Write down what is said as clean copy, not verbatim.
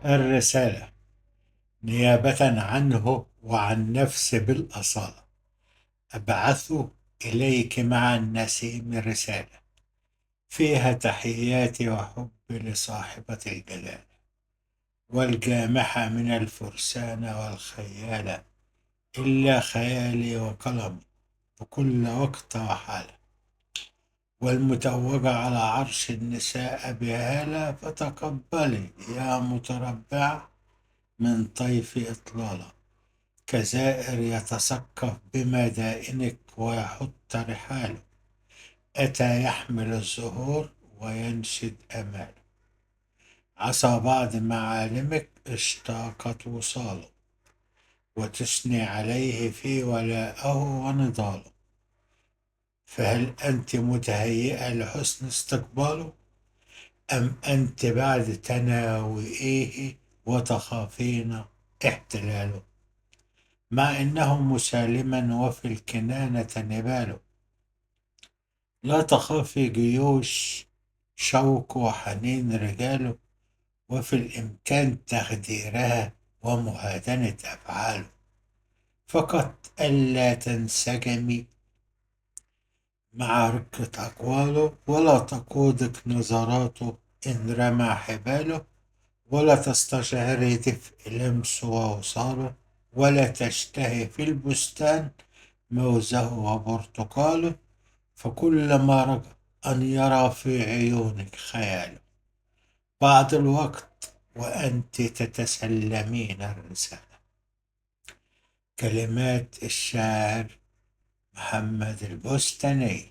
الرسالة نيابة عنه وعن نفسي بالأصالة، أبعث إليك مع النسيم رسالة فيها تحياتي وحبي لصاحبة الجلال، والجامحة من الفرسان والخيال، إلا خيالي وقلمي بكل وقت وحالة، والمتوجة على عرش النساء بهالة، فتقبلي يا متربع من طيف إطلالة، كزائر يتثقف بمدائنك ويحط رحاله، أتى يحمل الزهور وينشد أماله، عسى بعض معالمك اشتاقت وصاله، وتثني عليه في ولاءه ونضاله، فهل أنت متهيئة لحسن استقباله، أم أنت بعد تناوئيه وتخافين احتلاله، مع إنه مسالما وفي الكنانة نباله، لا تخافي جيوش شوق وحنين رجاله، وفي الإمكان تخديرها ومهادنة أفعاله، فقط ألا تنسجمي مع رقة أقواله، ولا تقودك نظراته إن رمى حباله، ولا تستشعري دفء لمسه ووصاله، ولا تشتهي في البستان موزه وبرتقاله، فكلما رجا أن يرى في عيونك خياله، بعض الوقت وأنت تتسلمين الرسالة. كلمات الشاعر محمد البستاني.